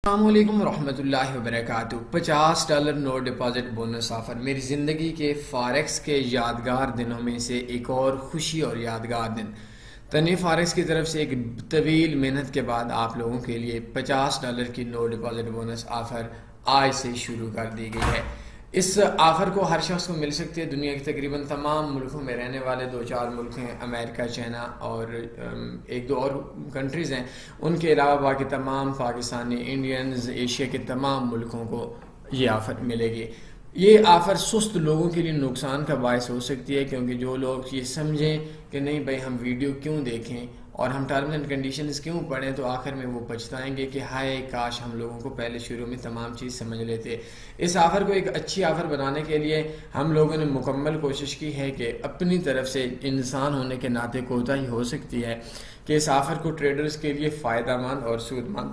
अस्सलामुअलैकुम रहमतुल्लाहि वबरकातुहू। $50 no deposit bonus offer मेरी ज़िंदगी के फॉरेक्स के यादगार दिनों में से एक और खुशी और यादगार दिन। तन्वीर फॉरेक्स की तरफ से एक तवील मेहनत के बाद आप लोगों के लिए $50 की नो डिपॉजिट बोनस ऑफर आज से शुरू कर दी गई है। इस ऑफ़र को हर शख्स को मिल सकती है। दुनिया के तकरीबन तमाम मुल्कों में रहने वाले 2-4 मुल्क हैं, अमेरिका, चाइना और एक दो और कंट्रीज़ हैं। उनके अलावा बाकी तमाम पाकिस्तानी, इंडियंस, एशिया के तमाम मुल्कों को ये ऑफ़र मिलेगी। ये ऑफ़र सुस्त लोगों के लिए नुकसान का बायस हो सकती है, क्योंकि जो लोग ये समझें कि नहीं भाई हम वीडियो क्यों देखें और हम टर्म्स एंड कंडीशंस क्यों पढ़ें, तो आखिर में वो पछताएंगे कि हाय काश हम लोगों को पहले शुरू में तमाम चीज़ समझ लेते। इस ऑफ़र को एक अच्छी ऑफ़र बनाने के लिए हम लोगों ने मुकम्मल कोशिश की है कि अपनी तरफ से इंसान होने के नाते कोताही हो सकती है कि इस ऑफ़र को ट्रेडर्स के लिए फ़ायदेमंद और सूदमंद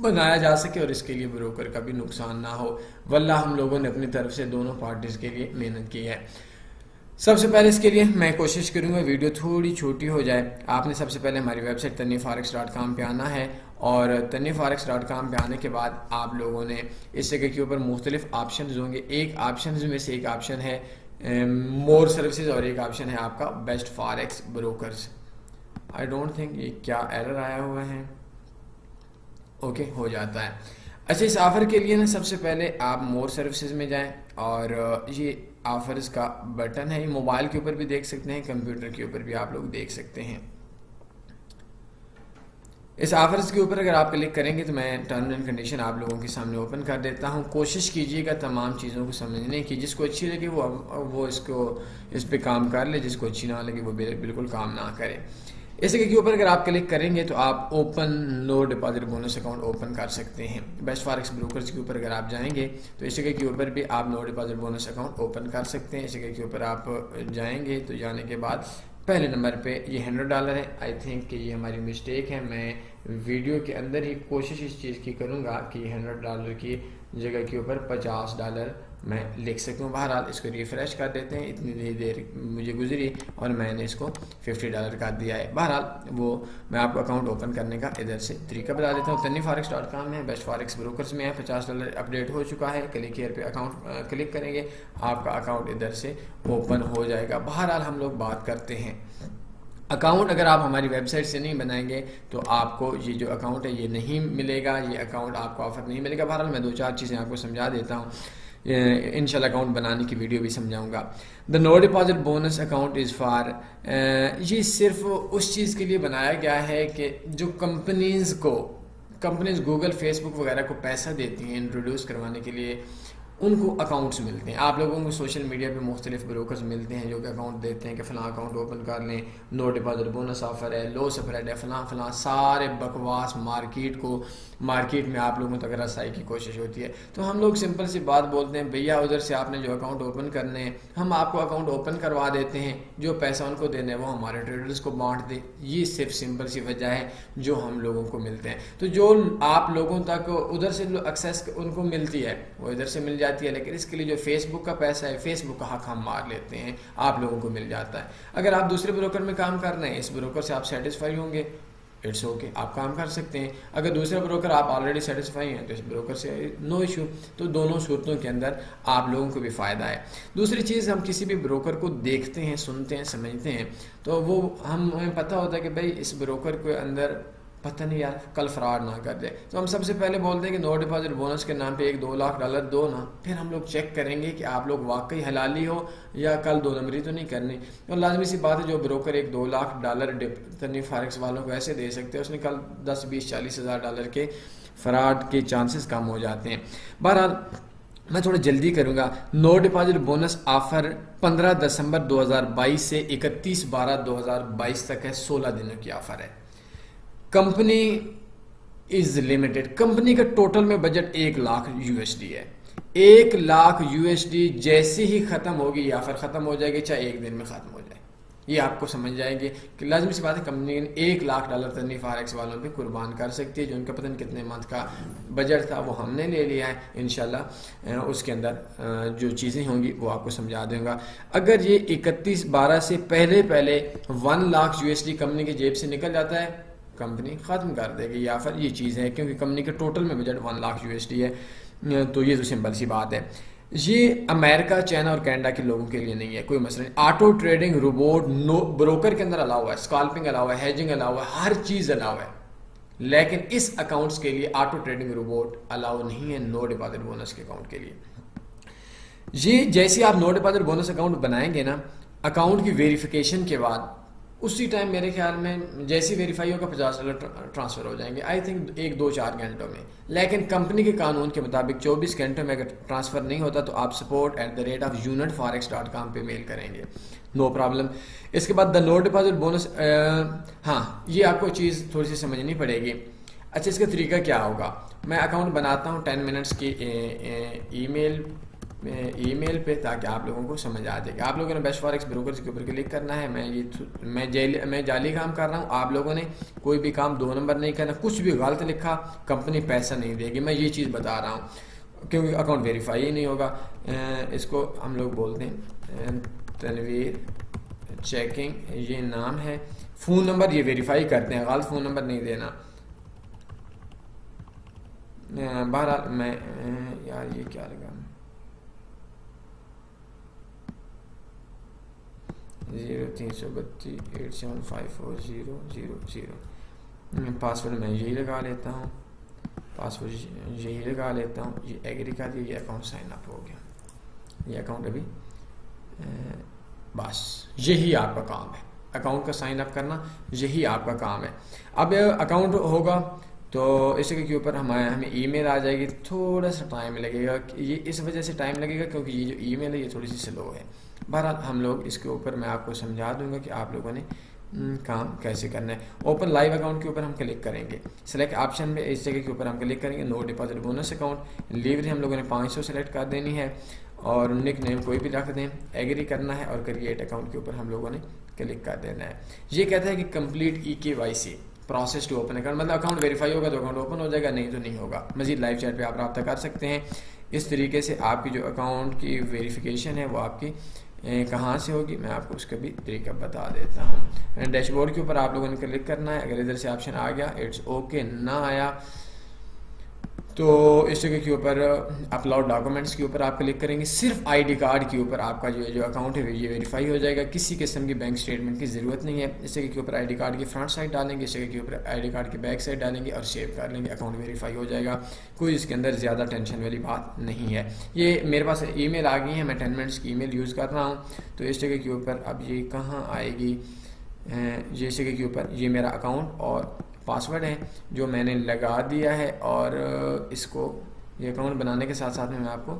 बनाया जा सके और इसके लिए ब्रोकर का भी नुकसान ना हो। वल्लाह हम लोगों ने अपनी तरफ से दोनों पार्टीज़ के लिए मेहनत की है। सबसे पहले इसके लिए मैं कोशिश करूंगा वीडियो थोड़ी छोटी हो जाए। आपने सबसे पहले हमारी वेबसाइट tanveerforex.com पे आना है और tanveerforex.com पे आने के बाद आप लोगों ने इस जगह के ऊपर मुख्तलिफ ऑप्शन होंगे। एक ऑप्शन में से एक ऑप्शन है मोर सर्विसेज और एक ऑप्शन है आपका best forex brokers. I don't think ये क्या एरर आया हुआ है। ओके हो जाता है। अच्छा, इस ऑफ़र के लिए ना सबसे पहले आप मोर सर्विसेज में जाएं और ये ऑफर्स का बटन है, मोबाइल के ऊपर भी देख सकते हैं, कंप्यूटर के ऊपर भी आप लोग देख सकते हैं। इस ऑफर्स के ऊपर अगर आप क्लिक करेंगे तो मैं टर्म्स एंड कंडीशन आप लोगों के सामने ओपन कर देता हूं। कोशिश कीजिएगा तमाम चीज़ों को समझने की। जिसको अच्छी लगे वो इस पे काम कर ले, जिसको अच्छी ना लगे वो बिल्कुल काम ना करे। इस जगह के ऊपर अगर आप क्लिक करेंगे तो आप open no deposit bonus account open कर सकते हैं। बेस्ट फॉरेक्स ब्रोकर्स के ऊपर अगर आप जाएंगे तो इस जगह के ऊपर भी आप no deposit bonus account open कर सकते हैं। इस जगह के ऊपर आप जाएंगे तो जाने के बाद पहले नंबर पे ये $100 है। आई थिंक कि ये हमारी मिस्टेक है। मैं वीडियो के अंदर ही कोशिश इस चीज़ की करूँगा कि $100 की जगह के ऊपर $50 मैं लिख सकूँ। बहरहाल इसको रिफ़्रेश कर देते हैं। इतनी देर मुझे गुजरी और मैंने इसको $50 कर दिया है। बहरहाल वो मैं आपको अकाउंट ओपन करने का इधर से तरीका बता देता हूँ। tanveerforex.com में बेस्ट फॉरेक्स ब्रोकर्स में है। $50 अपडेट हो चुका है। क्लिक हियर पे अकाउंट क्लिक करेंगे, आपका अकाउंट इधर से ओपन हो जाएगा। बहरहाल हम लोग बात करते हैं अकाउंट। अगर आप हमारी वेबसाइट से नहीं बनाएंगे तो आपको ये जो अकाउंट है ये नहीं मिलेगा, ये अकाउंट आपको ऑफर नहीं मिलेगा। बहरहाल मैं 2-4 चीज़ें आपको समझा देता हूँ। इंशाल्लाह अकाउंट बनाने की वीडियो भी समझाऊंगा। The no deposit bonus account is for, ये सिर्फ उस चीज़ के लिए बनाया गया है कि जो कंपनीज गूगल, फेसबुक वगैरह को पैसा देती हैं इंट्रोड्यूस करवाने के लिए, उनको अकाउंट्स मिलते हैं। आप लोगों को सोशल मीडिया पे मुख्तलिफ ब्रोकर्स मिलते हैं जो कि अकाउंट देते हैं कि फ़लाँ अकाउंट ओपन कर लें, नो डिपॉजिट बोनस ऑफ़र है, लो स्प्रेड है, फ़लाँ सारे बकवास मार्केट में आप लोगों तक रसाई की कोशिश होती है। तो हम लोग सिंपल सी बात बोलते हैं, भैया उधर से आपने जो अकाउंट ओपन करने हैं हम आपको अकाउंट ओपन करवा देते हैं, जो पैसा उनको देना है वो हमारे ट्रेडर्स को बांट दे। ये सिर्फ सिंपल सी वजह है जो हम लोगों को मिलते हैं। तो जो आप लोगों तक उधर से एक्सेस उनको मिलती है वो इधर से मिल जाती है, लेकिन इसके लिए जो फेसबुक का पैसा है, फेसबुक का हक हम मार लेते हैं, आप लोगों को मिल जाता है। अगर आप दूसरे ब्रोकर में काम कर रहे हैं, इस ब्रोकर से आप सेटिस्फाई होंगे, इट्स ओके, आप काम कर सकते हैं। अगर दूसरा ब्रोकर आप ऑलरेडी सेटिस्फाई हैं तो इस ब्रोकर से नो इशू। तो दोनों सूरतों के अंदर आप लोगों को भी फ़ायदा है। दूसरी चीज़, हम किसी भी ब्रोकर को देखते हैं, सुनते हैं, समझते हैं तो वो हमें पता होता है कि भाई इस ब्रोकर के अंदर पता नहीं यार कल फ्रॉड ना कर दे। तो हम सबसे पहले बोलते हैं कि नो डिपॉजिट बोनस के नाम पे $1-2 लाख दो ना, फिर हम लोग चेक करेंगे कि आप लोग वाकई हलाली हो या कल 2 नंबरी तो नहीं करनी। तो लाजमी सी बात है, जो ब्रोकर $1-2 लाख तन्वीर फॉरेक्स वालों को ऐसे दे सकते हैं, उसने कल 10, 20, $40,000 के फ्रॉड के चांसेस कम हो जाते हैं। बहरहाल मैं थोड़ा जल्दी करूंगा। नो डिपॉजिट बोनस ऑफर 15 दिसंबर 2022 से 31/12/2022 तक है। 16 दिनों की ऑफर है। Company is limited. कंपनी का टोटल में बजट $1 लाख है। $1 लाख जैसे ही खत्म होगी ये ऑफर खत्म हो जाएगी, चाहे एक दिन में खत्म हो जाए। ये आपको समझ जाएंगे कि लाजमी सी बात है कंपनी $1 लाख तन्वीर फॉरेक्स वालों पे कुर्बान कर सकती है। जो उनका पता नहीं कितने मंथ का बजट था वो हमने ले लिया है। इंशाल्लाह उसके अंदर जो चीज़ें होंगी वो आपको समझा दूंगा। अगर ये 31/12 से पहले $1 लाख कंपनी की जेब से निकल जाता है कंपनी ख़त्म कर देगी, या फिर ये चीज़ है क्योंकि कंपनी के टोटल में बजट 1 लाख USD है, तो ये तो सिंपल सी बात है। ये अमेरिका, चाइना और कनाडा के लोगों के लिए नहीं है, कोई मसला नहीं। Auto trading robot no broker के अंदर अलाउ है, स्कैल्पिंग अलाउ है, हेजिंग अलाउ है, हर चीज़ अलाउ है, लेकिन इस अकाउंट्स के लिए ऑटो ट्रेडिंग रोबोट अलाउ नहीं है, नो डिपॉजिट बोनस के अकाउंट के लिए। ये जैसे आप नो डिपॉजिट बोनस अकाउंट बनाएंगे ना, अकाउंट की वेरिफिकेशन के बाद उसी टाइम मेरे ख्याल में जैसे वेरीफाई होगा $50 ट्रांसफ़र हो जाएंगे, आई थिंक 1-2-4 घंटों में। लेकिन कंपनी के कानून के मुताबिक 24 घंटों में अगर ट्रांसफ़र नहीं होता तो आप support@unitforex.com पे मेल करेंगे, नो प्रॉब्लम। इसके बाद द नो डिपॉजिट बोनस, हाँ ये आपको चीज़ थोड़ी सी समझनी पड़ेगी। अच्छा, इसका तरीका क्या होगा? मैं अकाउंट बनाता हूँ 10 मिनट्स की ईमेल पे, ताकि आप लोगों को समझ आ जाएगा। आप लोगों ने बेस्ट फॉरेक्स ब्रोकर्स के ऊपर क्लिक करना है। मैं जाली काम कर रहा हूँ, आप लोगों ने कोई भी काम 2 नंबर नहीं करना, कुछ भी गलत लिखा कंपनी पैसा नहीं देगी, मैं ये चीज़ बता रहा हूँ, क्योंकि अकाउंट वेरीफाई ही नहीं होगा। इसको हम लोग बोलते हैं तनवीर चेकिंग, ये नाम है। फ़ोन नंबर ये वेरीफाई करते हैं, गलत फ़ोन नंबर नहीं देना। बहरहाल मैं यार ये क्या लगा, 033287540000। पासवर्ड मैं यही लगा लेता हूँ, पासवर्ड यही लगा लेता हूँ। ये एग्री कर दिया, ये अकाउंट साइन अप हो गया, ये अकाउंट अभी बस यही आपका काम है, अकाउंट का साइन अप करना यही आपका काम है। अब अकाउंट होगा तो इसके ऊपर हमें ईमेल आ जाएगी, थोड़ा सा टाइम लगेगा, ये इस वजह से टाइम लगेगा क्योंकि ये जो ईमेल है ये थोड़ी सी स्लो है। बहरहाल हम लोग इसके ऊपर मैं आपको समझा दूंगा कि आप लोगों ने काम कैसे करना है। ओपन लाइव अकाउंट के ऊपर हम क्लिक करेंगे, सेलेक्ट ऑप्शन में इस जगह के ऊपर हम क्लिक करेंगे, no deposit bonus account. Leverage हम लोगों ने 500 सेलेक्ट कर देनी है और निक नेम कोई भी रख दें, एग्री करना है और क्रिएट अकाउंट के ऊपर हम लोगों ने क्लिक कर देना है। ये कहता है कि complete EKYC process to open account, मतलब अकाउंट वेरीफाई होगा तो अकाउंट ओपन हो जाएगा, नहीं तो नहीं होगा। मजीद लाइव चैट पे आप रब्ता कर सकते हैं। इस तरीके से आपकी जो अकाउंट की वेरिफिकेशन है वो आपकी कहाँ से होगी, मैं आपको उसका भी तरीका बता देता हूँ। डैशबोर्ड के ऊपर आप लोगों ने क्लिक करना है, अगर इधर से ऑप्शन आ गया इट्स ओके, ना आया तो इस जगह के ऊपर अपलोड डॉक्यूमेंट्स के ऊपर आप क्लिक करेंगे। सिर्फ आईडी कार्ड के ऊपर आपका जो अकाउंट है ये वेरीफाई हो जाएगा, किसी किस्म की बैंक स्टेटमेंट की ज़रूरत नहीं है। इस जगह के ऊपर आईडी कार्ड की फ्रंट साइड डालेंगे, इस जगह के ऊपर आईडी कार्ड की बैक साइड डालेंगे और सेव कर लेंगे, अकाउंट वेरीफाई हो जाएगा। कोई इसके अंदर ज़्यादा टेंशन वाली बात नहीं है। ये मेरे पास ईमेल आ गई है, मैं 10 मिनट्स की ईमेल यूज़ कर रहा हूँ, तो इस जगह के ऊपर अब ये कहाँ आएगी, ये इस जगह के ऊपर ये मेरा अकाउंट और पासवर्ड है जो मैंने लगा दिया है। और इसको ये अकाउंट बनाने के साथ साथ में मैं आपको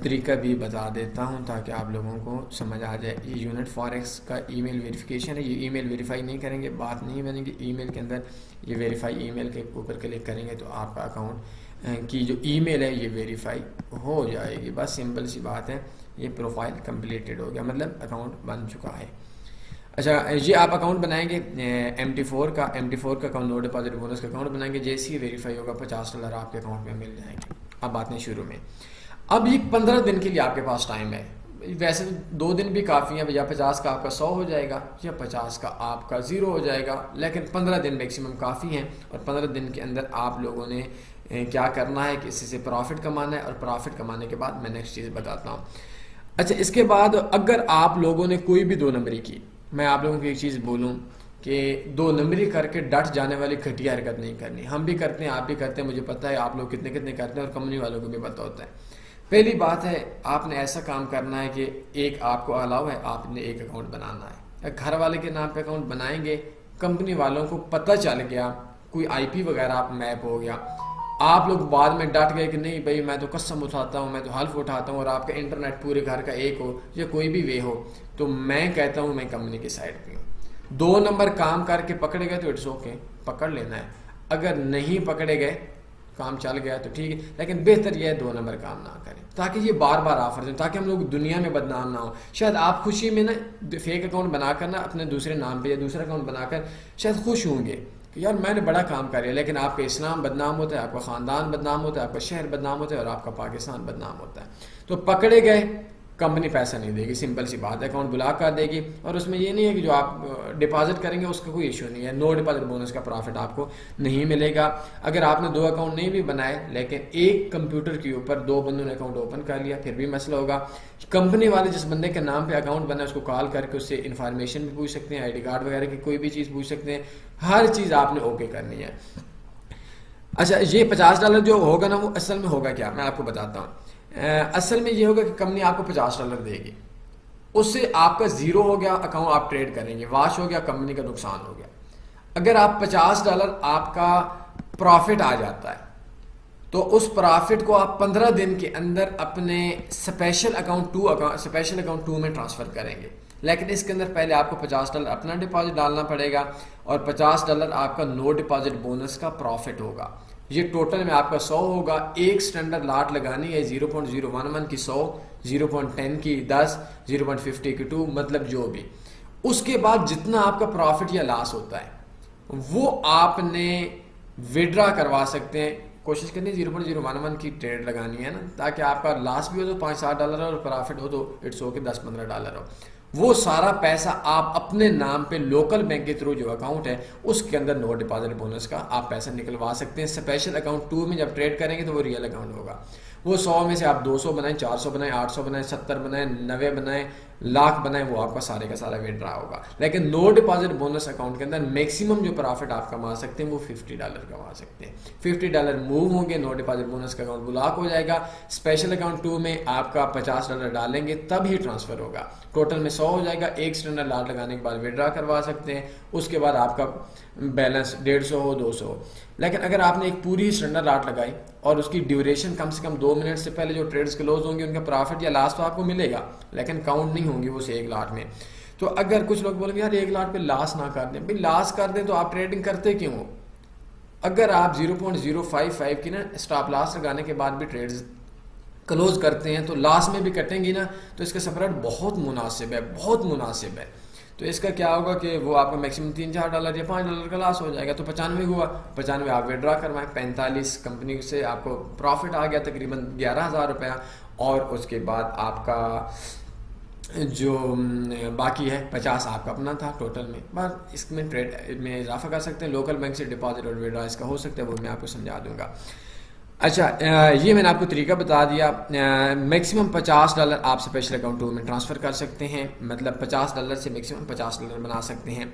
तरीका भी बता देता हूं ताकि आप लोगों को समझ आ जाए। ये यूनिट फॉरेक्स का ईमेल वेरिफिकेशन है, ये ईमेल वेरीफाई नहीं करेंगे बात नहीं बनेगी। ईमेल के अंदर ये वेरीफाई ईमेल के ऊपर क्लिक करेंगे तो आपका अकाउंट की जो ईमेल है ये वेरीफाई हो जाएगी। बस सिंपल सी बात है, ये प्रोफाइल कम्प्लीटेड हो गया, मतलब अकाउंट बन चुका है। अच्छा, ये आप अकाउंट बनाएंगे MT4 का अकाउंट, नो डिपॉजिट बोनस का अकाउंट बनाएंगे। जैसे ही वेरीफाई होगा $50 आपके अकाउंट में मिल जाएंगे। अब बातें शुरू में, अब ये 15 दिन के लिए आपके पास टाइम है। वैसे 2 दिन भी काफ़ी है, या 50 का आपका 100 हो जाएगा या 50 का आपका 0 हो जाएगा, लेकिन 15 दिन मैक्सिमम काफ़ी हैं। और 15 दिन के अंदर आप लोगों ने क्या करना है कि इससे से प्रॉफिट कमाना है, और प्रॉफिट कमाने के बाद मैं नेक्स्ट चीज़ बताता हूँ। अच्छा, इसके बाद अगर आप लोगों ने कोई भी 2 नंबरी की, मैं आप लोगों को एक चीज़ बोलूं कि 2 नंबरी करके डट जाने वाली घटिया हरकत नहीं करनी। हम भी करते हैं, आप भी करते हैं, मुझे पता है आप लोग कितने कितने करते हैं और कंपनी वालों को भी पता होता है। पहली बात है, आपने ऐसा काम करना है कि एक आपको अलाउ है, आपने एक अकाउंट बनाना है। घर वाले के नाम पे अकाउंट बनाएंगे, कंपनी वालों को पता चल गया, कोई IP वगैरह आप मैप हो गया, आप लोग बाद में डट गए कि नहीं भाई मैं तो कसम उठाता हूँ, मैं तो हल्फ उठाता हूँ, और आपका इंटरनेट पूरे घर का एक हो या कोई भी वे हो, तो मैं कहता हूँ मैं कंपनी की साइड पे हूँ। 2 नंबर काम करके पकड़े गए तो इट्स ओके, पकड़ लेना है। अगर नहीं पकड़े गए, काम चल गया तो ठीक है, लेकिन बेहतर यह है 2 नंबर काम ना करें, ताकि ये बार बार ऑफर दें, ताकि हम लोग दुनिया में बदनाम ना हो। शायद आप खुशी में ना फेक अकाउंट बनाकर ना अपने दूसरे नाम पे या दूसरा अकाउंट बनाकर शायद खुश होंगे कि यार मैंने बड़ा काम कर लिया, लेकिन आपका इस्लाम बदनाम होता है, आपका ख़ानदान बदनाम होता है, आपका शहर बदनाम होता है और आपका पाकिस्तान बदनाम होता है। तो पकड़े गए कंपनी पैसा नहीं देगी, सिंपल सी बात है, अकाउंट ब्लॉक कर देगी। और उसमें ये नहीं है कि जो आप डिपॉजिट करेंगे उसका कोई इशू नहीं है, नो डिपॉजिट बोनस का प्रॉफिट आपको नहीं मिलेगा। अगर आपने 2 अकाउंट नहीं भी बनाए लेकिन एक कंप्यूटर के ऊपर 2 बंदों ने अकाउंट ओपन कर लिया, फिर भी मसला होगा। कंपनी वाले जिस बंदे के नाम पे अकाउंट बना है उसको कॉल करके उससे इन्फॉर्मेशन भी पूछ सकते हैं, ID कार्ड वगैरह की कोई भी चीज़ पूछ सकते हैं, हर चीज़ आपने ओके करनी है। अच्छा, ये $50 जो होगा ना, वो असल में होगा क्या, मैं आपको बताता हूँ। असल में ये होगा कि कंपनी आपको $50 देगी, उससे आपका ज़ीरो हो गया अकाउंट, आप ट्रेड करेंगे, वाश हो गया, कंपनी का नुकसान हो गया। अगर आप $50 आपका प्रॉफिट आ जाता है तो उस प्रॉफिट को आप 15 दिन के अंदर अपने स्पेशल अकाउंट 2 में ट्रांसफ़र करेंगे। लेकिन इसके अंदर पहले आपको $50 अपना डिपॉजिट डालना पड़ेगा और $50 आपका नो डिपॉजिट बोनस का प्रॉफिट होगा। ये टोटल में आपका 100 होगा। एक स्टैंडर्ड लाट लगानी है, 0.011 की 100, 0.10 की 10, 0.50 की 2, मतलब जो भी। उसके बाद जितना आपका प्रॉफिट या लॉस होता है वो आपने विड्रा करवा सकते हैं। कोशिश करनी है 0.011 की ट्रेड लगानी है ना, ताकि आपका लॉस भी हो तो $5-7 और प्रॉफिट हो तो इट्स हो के $10-15 हो। वो सारा पैसा आप अपने नाम पे लोकल बैंक के थ्रू जो अकाउंट है उसके अंदर नो डिपॉजिट बोनस का आप पैसा निकलवा सकते हैं। स्पेशल अकाउंट 2 में जब ट्रेड करेंगे तो वो रियल अकाउंट होगा। वो 100 में से आप 200 बनाएं, 400 बनाएं, 800 बनाएं, 70 बनाएं, 90 बनाएं, लाख बनाएं, वो आपका सारे का सारा विड्रा होगा। लेकिन नो डिपॉजिट बोनस अकाउंट के अंदर मैक्सिमम जो प्रॉफिट आप कमा सकते हैं वो $50 कमा सकते हैं। $50 मूव होंगे, नो डिपॉजिट बोनस का अकाउंट ब्लॉक हो जाएगा। स्पेशल अकाउंट 2 में आपका $50 डालेंगे तब ही ट्रांसफर होगा। टोटल में 100 हो जाएगा। एक स्टैंडर्ड लाट लगाने के बाद विड्रा करवा सकते हैं, उसके बाद आपका बैलेंस 150 हो, 200 हो। लेकिन अगर आपने एक पूरी स्टैंडर्ड लाट लगाई और उसकी ड्यूरेशन कम से कम 2 मिनट से पहले जो ट्रेड्स क्लोज होंगे उनका प्रॉफिट या लॉस तो आपको मिलेगा, लेकिन काउंट नहीं होंगी वो से एक लाट में। तो अगर कुछ लोग बोलेंगे यार एक लाट पे लॉस ना कर दें, भाई लॉस कर दें तो आप ट्रेडिंग करते क्यों हो? अगर आप 0.055 की ना स्टॉप लॉस लगाने के बाद भी ट्रेड्स क्लोज करते हैं तो लॉस में भी कटेंगी ना, तो इसका स्प्रेड बहुत मुनासिब है, बहुत मुनासिब है। तो इसका क्या होगा कि वो आपका मैक्सिमम $3-4 या $5 का लॉस हो जाएगा, तो 95 हुआ। 95 आप विड्रा करवाएं, 45 कंपनी से आपको प्रॉफिट आ गया तकरीबन ₹11,000, और उसके बाद आपका जो बाकी है 50 आपका अपना था टोटल में। बस इसमें ट्रेड में इजाफा कर सकते हैं, लोकल बैंक से डिपॉजिट और विड्रा इसका हो सकता है, वो मैं आपको समझा दूंगा। अच्छा, ये मैंने आपको तरीका बता दिया। मैक्सिमम $50 आप स्पेशल अकाउंट 2 में ट्रांसफ़र कर सकते हैं, मतलब $50 से मैक्सिमम $50 बना सकते हैं।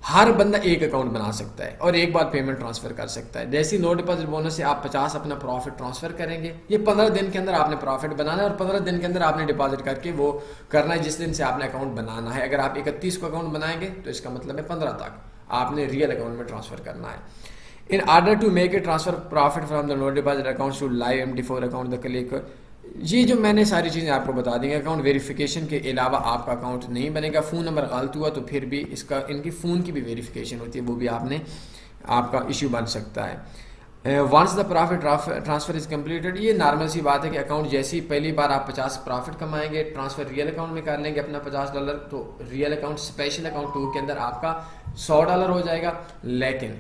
हर बंदा एक अकाउंट बना सकता है और एक बार पेमेंट ट्रांसफ़र कर सकता है। जैसे नो डिपॉजिट बोनस से आप 50 अपना प्रॉफिट ट्रांसफ़र करेंगे, ये 15 दिन के अंदर आपने प्रॉफिट बनाना है और 15 दिन के अंदर आपने डिपॉजिट करके वो करना है जिस दिन से आपने अकाउंट बनाना है। अगर आप 31 को अकाउंट बनाएंगे तो इसका मतलब है 15 तक आपने रियल अकाउंट में ट्रांसफ़र करना है। In order to make a transfer profit from the no deposit accounts to live MT4 account, the click, ये जो मैंने सारी चीज़ें आपको बता दी। अकाउंट वेरिफिकेशन के अलावा आपका अकाउंट नहीं बनेगा। फ़ोन नंबर गलत हुआ तो फिर भी इसका इनकी फ़ोन की भी वेरिफिकेशन होती है, वो भी आपने आपका इशू बन सकता है। Once the profit transfer is completed, ये नॉर्मल सी बात है कि अकाउंट जैसे ही पहली बार आप 50 प्रॉफिट कमाएंगे, ट्रांसफ़र रियल अकाउंट में कर लेंगे अपना $50, तो रियल अकाउंट स्पेशल अकाउंट 2 के अंदर आपका $100 हो जाएगा। लेकिन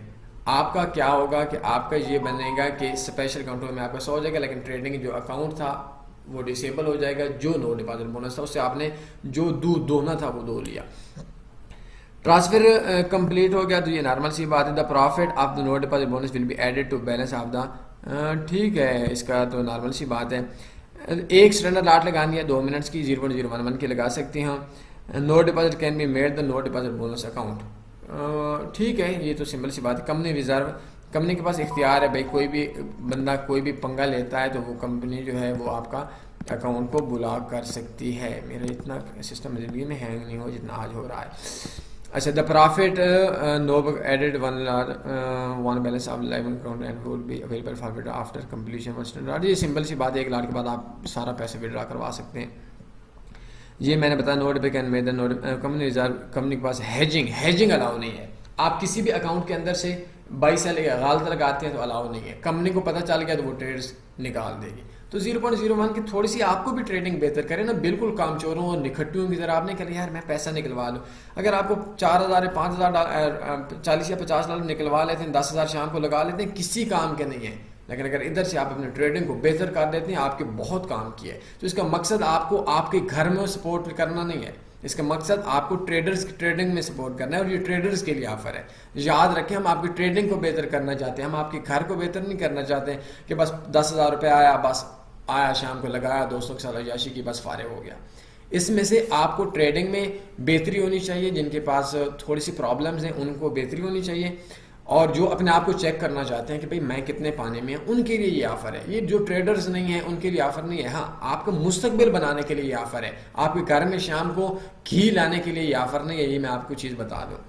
आपका क्या होगा कि आपका ये बनेगा कि स्पेशल अकाउंट में आपका 100 हो जाएगा, लेकिन ट्रेडिंग जो अकाउंट था वो डिसेबल हो जाएगा। जो नो डिपॉजिट बोनस था उससे आपने जो दूध दोना था वो दो लिया। ट्रांसफर कंप्लीट हो गया तो ये नॉर्मल सी बात है। The profit of the no deposit bonus will be added to balance of the, ठीक है, इसका तो नॉर्मल सी बात है। एक स्टैंडर्ड लाट लगानी है 2 मिनट्स की, 0.011 की लगा सकते हैं। No deposit can be made the no deposit bonus account, ठीक है, ये तो सिंपल सी बात है। कंपनी रिजर्व, कंपनी के पास इख्तियार है भाई, कोई भी बंदा कोई भी पंगा लेता है तो वो कंपनी जो है वो आपका अकाउंट को ब्लॉक कर सकती है। मेरा इतना सिस्टम ज़िंदगी में हैंग नहीं हो जितना आज हो रहा है। अच्छा, the profit no added one balance of live account and would be available for withdraw after completion of standard. ये सिंपल सी बात है, 1 लाख के बाद आप सारा पैसा विड्रॉ करवा सकते हैं। ये मैंने बताया। नोट पे can made note company reserve, company के पास हैजिंग अलाउ नहीं है। आप किसी भी अकाउंट के अंदर से बाई सेल या गालत लगाते हैं तो अलाउ नहीं है। कंपनी को पता चल गया तो वो ट्रेड्स निकाल देगी। तो 0.01 की थोड़ी सी आपको भी ट्रेडिंग बेहतर करें ना, बिल्कुल कामचोरों और निखट्टियों की तरह आपने कहा यार मैं पैसा निकलवा लूँ। अगर आपको 4,000 या 5,000 $40 या $50 निकलवा लेते हैं, 10,000 शाम को लगा लेते हैं, किसी काम के नहीं है। लेकिन अगर इधर से आप अपने ट्रेडिंग को बेहतर कर देते हैं, आपके बहुत काम किया है। तो इसका मकसद आपको आपके घर में सपोर्ट करना नहीं है, इसका मकसद आपको ट्रेडर्स की ट्रेडिंग में सपोर्ट करना है, और ये ट्रेडर्स के लिए ऑफर है। याद रखें, हम आपकी ट्रेडिंग को बेहतर करना चाहते हैं, हम आपके घर को बेहतर नहीं करना चाहते कि बस 10,000 रुपये आया, बस आया शाम को लगाया, दोस्तों के साथ अय्याशी की, बस फारिग हो गया। इसमें से आपको ट्रेडिंग में बेहतरी होनी चाहिए, जिनके पास थोड़ी सी प्रॉब्लम्स हैं उनको बेहतरी होनी चाहिए, और जो अपने आप को चेक करना चाहते हैं कि भाई मैं कितने पानी में हूँ, उनके लिए ये ऑफर है। ये जो ट्रेडर्स नहीं है उनके लिए ऑफर नहीं है। हाँ, आपका मुस्तकबिल बनाने के लिए ये ऑफर है, आपके घर में शाम को घी लाने के लिए ये ऑफर नहीं है। ये मैं आपको चीज़ बता दूँ,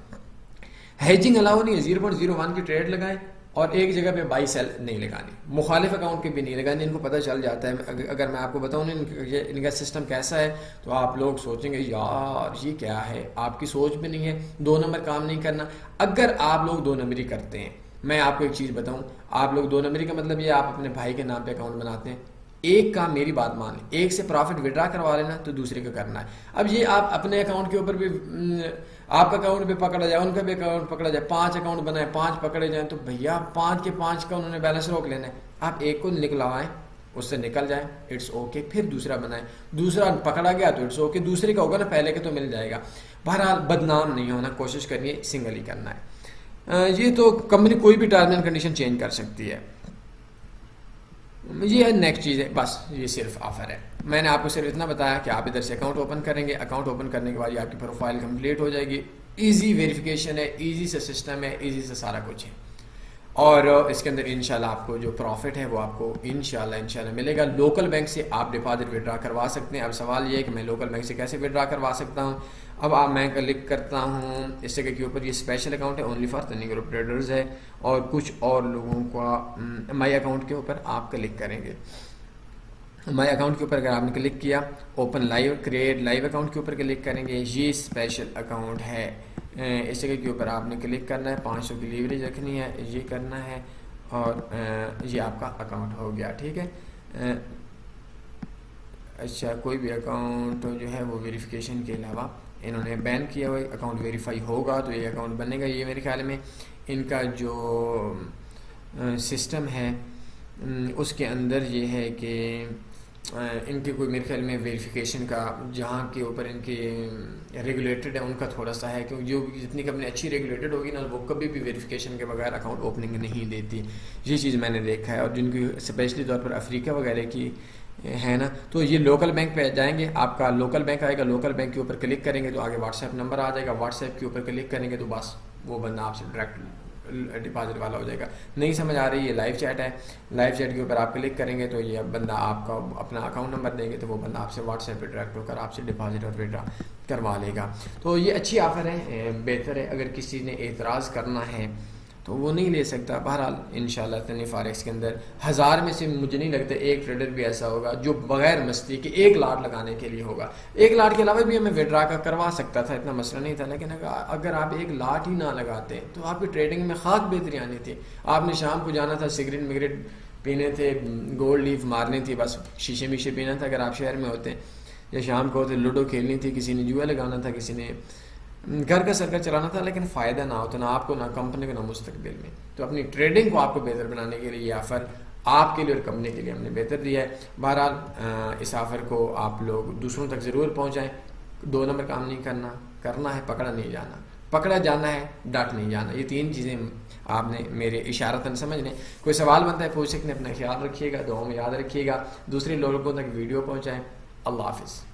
हेजिंग अलाउ नहीं है। 0.01 की ट्रेड लगाएं और एक जगह पे बाई सेल नहीं लगानी, मुखालिफ अकाउंट के भी नहीं लगानी। इनको पता चल जाता है। अगर मैं आपको बताऊँ इनका सिस्टम कैसा है, तो आप लोग सोचेंगे यार ये क्या है, आपकी सोच भी नहीं है। 2 नंबर काम नहीं करना। अगर आप लोग 2 नंबरी करते हैं, मैं आपको एक चीज़ बताऊँ, आप लोग 2 नंबरी का मतलब ये आप अपने भाई के नाम पे अकाउंट बनाते हैं। एक काम मेरी बात मान लें, एक से प्रॉफिट विड्रा करवा लेना तो दूसरे का करना है। अब ये आप अपने अकाउंट के ऊपर भी, आपका अकाउंट भी पकड़ा जाए, उनका भी अकाउंट पकड़ा जाए, 5 अकाउंट बनाए, 5 पकड़े जाए, तो भैया 5 के 5 का उन्होंने बैलेंस रोक लेना है। आप एक को निकलवाएं, उससे निकल जाए, इट्स ओके, फिर दूसरा बनाए। दूसरा पकड़ा गया तो इट्स ओके, दूसरे का होगा ना, पहले के तो मिल जाएगा। बहरहाल बदनाम नहीं होना, कोशिश करिए सिंगल ही करना है। ये तो कंपनी कोई भी टर्म एंड कंडीशन चेंज कर सकती है। ये है नेक्स्ट चीज़ है, बस ये सिर्फ ऑफर है। मैंने आपको सिर्फ इतना बताया कि आप इधर से अकाउंट ओपन करेंगे, अकाउंट ओपन करने के बाद ये आपकी प्रोफाइल कंप्लीट हो जाएगी। इजी वेरिफिकेशन है, इजी से सिस्टम है, इजी से सारा कुछ है, और इसके अंदर इंशाल्लाह आपको जो प्रॉफिट है वो आपको इंशाल्लाह मिलेगा। लोकल बैंक से आप डिपॉजिट विड्रा करवा सकते हैं। अब सवाल ये है कि मैं लोकल बैंक से कैसे विड्रा करवा सकता हूँ। अब मैं क्लिक करता हूँ इस जगह के ऊपर, ये स्पेशल अकाउंट है, ओनली फॉर तनी ग्रुप ट्रेडर्स है, और कुछ और लोगों का माई अकाउंट के ऊपर आप क्लिक करेंगे। माई अकाउंट के ऊपर अगर आपने क्लिक किया, open live, create live account के ऊपर क्लिक करेंगे। ये स्पेशल अकाउंट है, इस जगह के ऊपर आपने क्लिक करना है, 500 की लीवरेज रखनी है, ये करना है, और ये आपका अकाउंट हो गया। ठीक है। अच्छा, कोई भी अकाउंट जो है वो वेरिफिकेशन के अलावा इन्होंने बैन किया हुआ, अकाउंट वेरीफाई होगा तो ये अकाउंट बनेगा। ये मेरे ख्याल में इनका जो सिस्टम है उसके अंदर ये है कि इनके कोई मेरे ख्याल में वेरिफिकेशन का, जहाँ के ऊपर इनके रेगुलेटेड है उनका थोड़ा सा है, क्योंकि जो जितनी कंपनी अच्छी रेगुलेटेड होगी ना, वो कभी भी वेरिफिकेशन के बगैर अकाउंट ओपनिंग नहीं देती। ये चीज़ मैंने देखा है। और जिनकी स्पेशली तौर पर अफ्रीका वगैरह की है ना, तो ये लोकल बैंक पे जाएंगे, आपका लोकल बैंक आएगा, लोकल बैंक के ऊपर क्लिक करेंगे तो आगे व्हाट्सएप नंबर आ जाएगा, व्हाट्सएप के ऊपर क्लिक करेंगे तो बस वो बंदा आपसे डायरेक्ट डिपॉजिट वाला हो जाएगा। नहीं समझ आ रही, ये लाइव चैट है, लाइव चैट के ऊपर आप क्लिक करेंगे तो ये बंदा आपका अपना अकाउंट नंबर देंगे तो वो बंदा आपसे व्हाट्सएप पे डायरेक्ट होकर आपसे डिपॉजिट और विड्रा करवा लेगा। तो ये अच्छी ऑफ़र है, बेहतर है। अगर किसी ने एतराज़ करना है तो वो नहीं ले सकता। बहरहाल इंशाल्लाह तनी फॉरेक्स के अंदर 1000 में से मुझे नहीं लगता एक ट्रेडर भी ऐसा होगा जो बगैर मस्ती के 1 लाट लगाने के लिए होगा। 1 लाट के अलावा भी हमें विड्रा का करवा सकता था, इतना मसला नहीं था। लेकिन अगर आप 1 लाट ही ना लगाते तो आपकी ट्रेडिंग में खाक बेहतरी आनी थी। आपने शाम को जाना था, सिगरेट मिगरेट पीने थे, गोल्ड लीफ मारनी थी, बस शीशे मीशे पीना था अगर आप शहर में होते, या शाम को होते लूडो खेलनी थी, किसी ने जुआ लगाना था, किसी ने घर का सर्कल चलाना था, लेकिन फ़ायदा ना होता, ना आपको, ना कंपनी को, ना मुस्तकबिल में। तो अपनी ट्रेडिंग को आपको बेहतर बनाने के लिए ये ऑफ़र आपके लिए और कंपनी के लिए हमने बेहतर दिया है। बहरहाल इस ऑफ़र को आप लोग दूसरों तक ज़रूर पहुँचाएँ। 2 नंबर काम नहीं करना है, पकड़ा नहीं जाना, पकड़ा जाना है, डट नहीं जाना। ये 3 चीज़ें आपने मेरे इशारतन समझ लें। कोई सवाल बनता है पूछ सकते हैं। अपना ख्याल रखिएगा, दुआ में याद रखिएगा, दूसरे लोगों तक वीडियो पहुँचाएँ। अल्लाह हाफ़िज़।